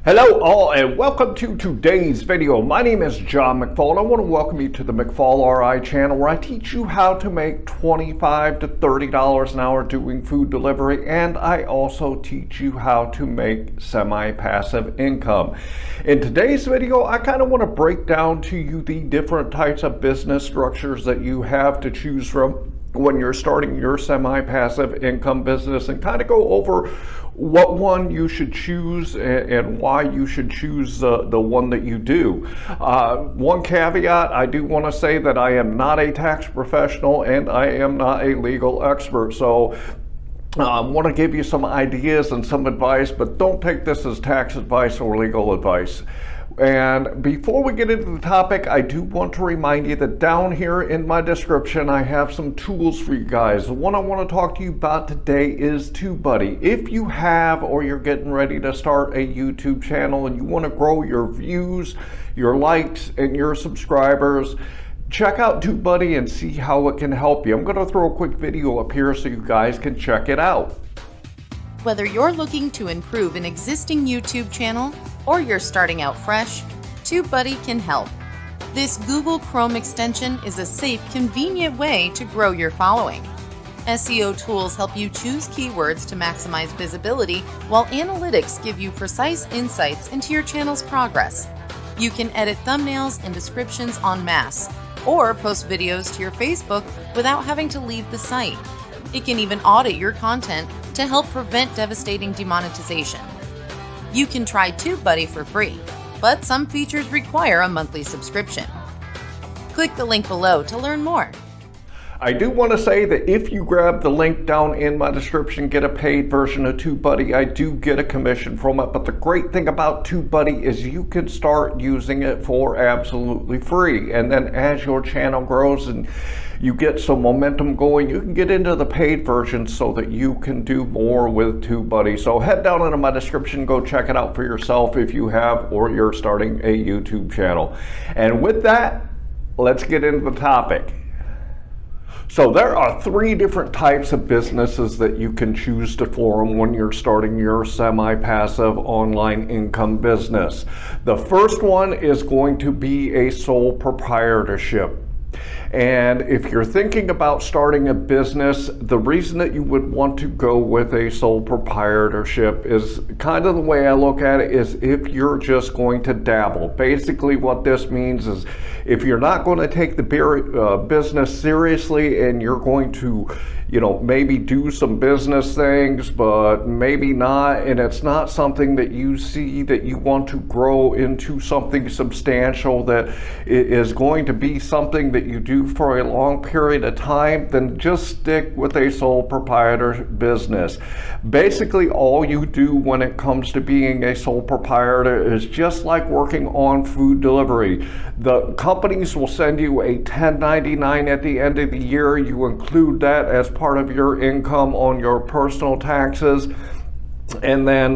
Hello all and welcome to today's video. My name is John McFall and I want to welcome you to the McFallRI channel where I teach you how to make $25 to $30 an hour doing food delivery, and I also teach you how to make semi-passive income. In today's video, I kind of want to break down to you the different types of business structures that you have to choose from when you're starting your semi-passive income business, and kind of go over what one you should choose and why you should choose the one that you do. One caveat, I do want to say that I am not a tax professional and I am not a legal expert, so I want to give you some ideas and some advice, but don't take this as tax advice or legal advice. And before we get into the topic, I do want to remind you that down here in my description, I have some tools for you guys. The one I want to talk to you about today is TubeBuddy. If you have or you're getting ready to start a YouTube channel and you want to grow your views, your likes, and your subscribers, check out TubeBuddy and see how it can help you. I'm going to throw a quick video up here so you guys can check it out. Whether you're looking to improve an existing YouTube channel or you're starting out fresh, TubeBuddy can help. This Google Chrome extension is a safe, convenient way to grow your following. SEO tools help you choose keywords to maximize visibility, while analytics give you precise insights into your channel's progress. You can edit thumbnails and descriptions en masse, or post videos to your Facebook without having to leave the site. It can even audit your content to help prevent devastating demonetization. You can try TubeBuddy for free, but some features require a monthly subscription. Click the link below to learn more. I do want to say that if you grab the link down in my description, get a paid version of TubeBuddy, I do get a commission from it. But the great thing about TubeBuddy is you can start using it for absolutely free. And then as your channel grows and you get some momentum going, you can get into the paid version so that you can do more with TubeBuddy. So head down into my description, go check it out for yourself if you have or you're starting a YouTube channel. And with that, let's get into the topic. So there are three different types of businesses that you can choose to form when you're starting your semi-passive online income business. The first one is going to be a sole proprietorship. And if you're thinking about starting a business, the reason that you would want to go with a sole proprietorship is kind of the way I look at it is if you're just going to dabble. Basically what this means is if you're not going to take the business seriously and you're going to, maybe do some business things, but maybe not, and it's not something that you see that you want to grow into something substantial that is going to be something that you do for a long period of time, then just stick with a sole proprietor business. Basically, all you do when it comes to being a sole proprietor is just like working on food delivery. The companies will send you a 1099 at the end of the year. You include that as part of your income on your personal taxes, and then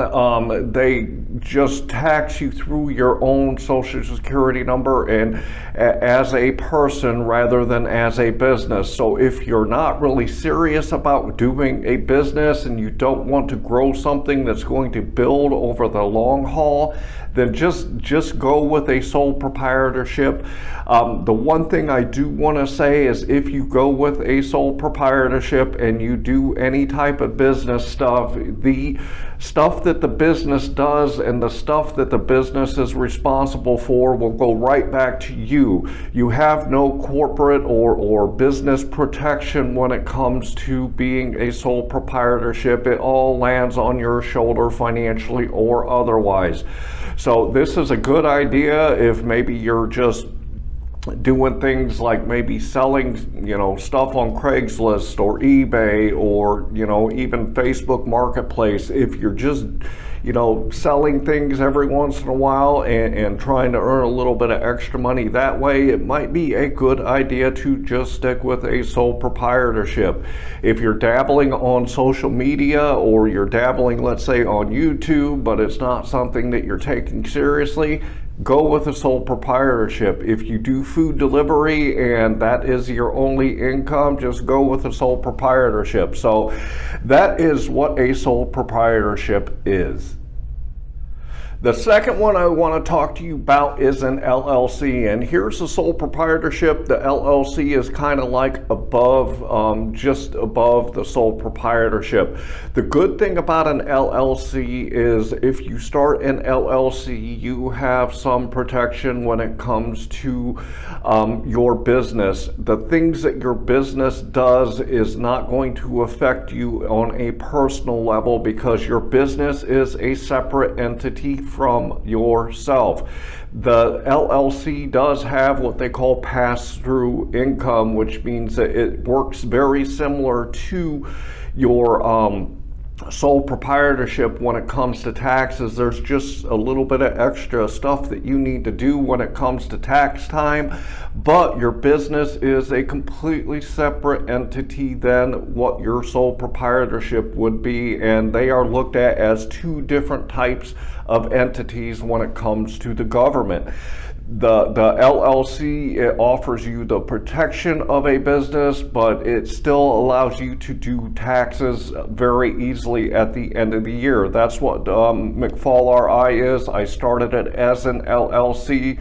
they just tax you through your own social security number and as a person rather than as a business. So if you're not really serious about doing a business and you don't want to grow something that's going to build over the long haul, then just go with a sole proprietorship. The one thing I do want to say is if you go with a sole proprietorship and you do any type of business stuff, the stuff that the business does and the stuff that the business is responsible for will go right back to you. You have no corporate or business protection when it comes to being a sole proprietorship. It all lands on your shoulder financially or otherwise. So this is a good idea if maybe you're just doing things like maybe selling, stuff on Craigslist or eBay or, even Facebook Marketplace. If you're just, selling things every once in a while and trying to earn a little bit of extra money that way, it might be a good idea to just stick with a sole proprietorship. If you're dabbling on social media or you're dabbling, let's say, on YouTube, but it's not something that you're taking seriously, go with a sole proprietorship. If you do food delivery and that is your only income, just go with a sole proprietorship. So that is what a sole proprietorship is. The second one I want to talk to you about is an LLC, and here's the sole proprietorship. The LLC is kind of like above, just above the sole proprietorship. The good thing about an LLC is if you start an LLC, you have some protection when it comes to your business. The things that your business does is not going to affect you on a personal level because your business is a separate entity from yourself. The LLC does have what they call pass-through income, which means that it works very similar to your sole proprietorship when it comes to taxes. There's just a little bit of extra stuff that you need to do when it comes to tax time, but your business is a completely separate entity than what your sole proprietorship would be, and they are looked at as two different types of entities when it comes to the government. The LLC, it offers you the protection of a business, but it still allows you to do taxes very easily at the end of the year. That's what McFallRI is. I started it as an LLC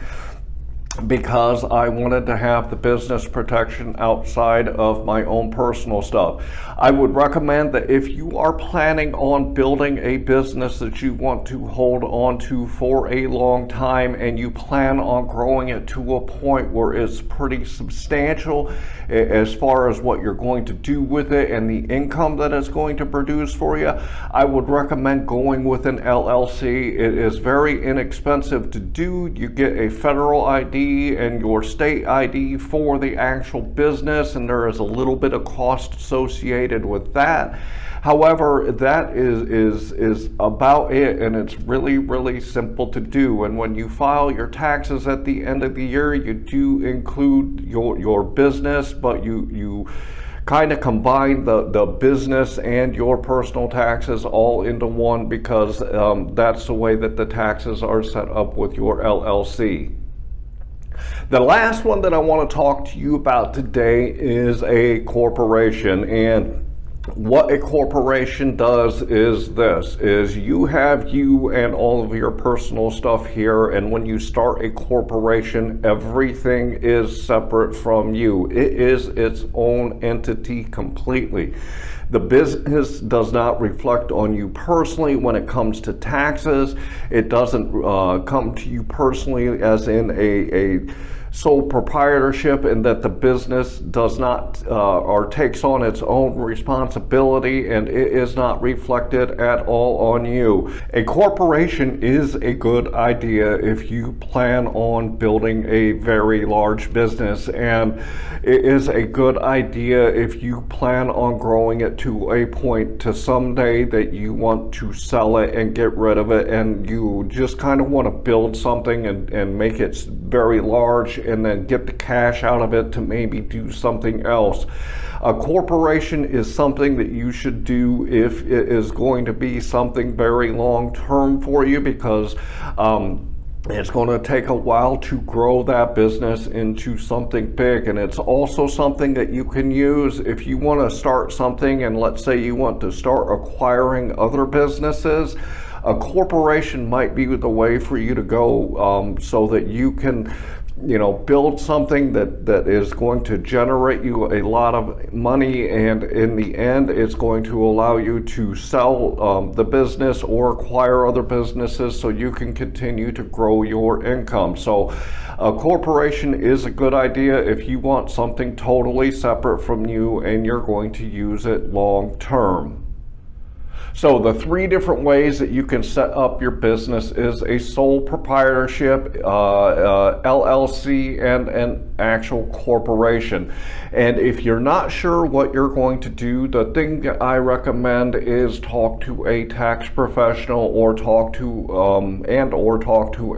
because I wanted to have the business protection outside of my own personal stuff. I would recommend that if you are planning on building a business that you want to hold on to for a long time and you plan on growing it to a point where it's pretty substantial as far as what you're going to do with it and the income that it's going to produce for you, I would recommend going with an LLC. It is very inexpensive to do. You get a federal ID and your state ID for the actual business, and there is a little bit of cost associated with that. However, that is about it, and it's really simple to do. And when you file your taxes at the end of the year, you do include your business, but you kind of combine the business and your personal taxes all into one because that's the way that the taxes are set up with your LLC. The last one that I want to talk to you about today is a corporation, and what a corporation does is this, is you have you and all of your personal stuff here, and when you start a corporation, everything is separate from you. It is its own entity completely. The business does not reflect on you personally when it comes to taxes. It doesn't come to you personally as in a sole proprietorship, and that the business does not or takes on its own responsibility, and it is not reflected at all on you. A corporation is a good idea if you plan on building a very large business, and it is a good idea if you plan on growing it to a point to someday that you want to sell it and get rid of it, and you just kind of want to build something and make it very large and then get the cash out of it to maybe do something else. A corporation is something that you should do if it is going to be something very long term for you, because it's going to take a while to grow that business into something big, and it's also something that you can use if you want to start something, and let's say you want to start acquiring other businesses. A corporation might be the way for you to go, so that you can build something that is going to generate you a lot of money, and in the end it's going to allow you to sell the business or acquire other businesses so you can continue to grow your income. So a corporation is a good idea if you want something totally separate from you and you're going to use it long term. So the three different ways that you can set up your business is a sole proprietorship, LLC, and an actual corporation. And if you're not sure what you're going to do, the thing that I recommend is talk to a tax professional or talk to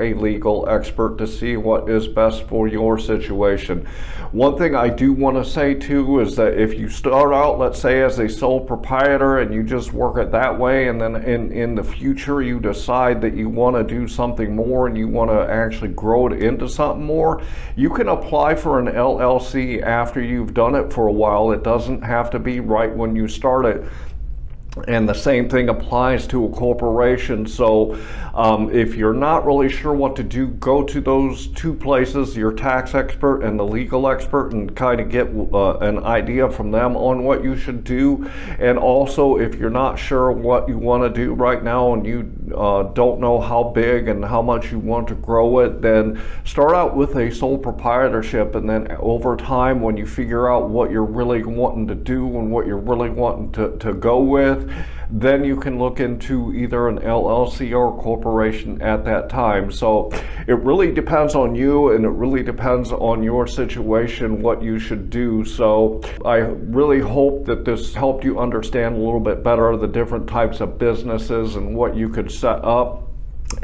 a legal expert to see what is best for your situation. One thing I do want to say too is that if you start out, let's say, as a sole proprietor and you just work it that way, and then in the future you decide that you want to do something more and you want to actually grow it into something more, you can apply for an LLC after you've done it for a while. It doesn't have to be right when you start it. And the same thing applies to a corporation. So if you're not really sure what to do, go to those two places, your tax expert and the legal expert, and kind of get an idea from them on what you should do. And also, if you're not sure what you want to do right now and you don't know how big and how much you want to grow it, then start out with a sole proprietorship, and then over time, when you figure out what you're really wanting to do and what you're really wanting to go with, then you can look into either an LLC or a corporation at that time. So it really depends on you, and it really depends on your situation what you should do. So I really hope that this helped you understand a little bit better the different types of businesses and what you could set up.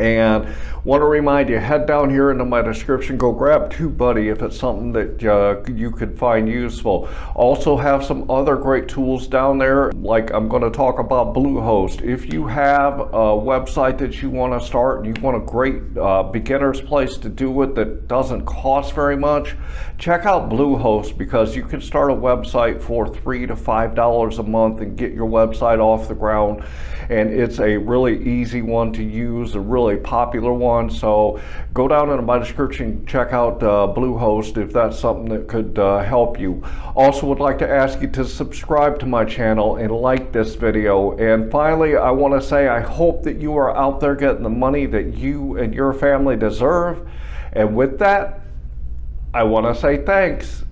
And want to remind you, head down here into my description, go grab TubeBuddy if it's something that you could find useful. Also have some other great tools down there, like I'm going to talk about Bluehost. If you have a website that you want to start and you want a great beginner's place to do it that doesn't cost very much, check out Bluehost, because you can start a website for $3 to $5 a month and get your website off the ground. And it's a really easy one to use, a really popular one. So go down into my description, check out Bluehost if that's something that could help you. Also would like to ask you to subscribe to my channel and like this video. And finally, I want to say I hope that you are out there getting the money that you and your family deserve. And with that, I want to say thanks.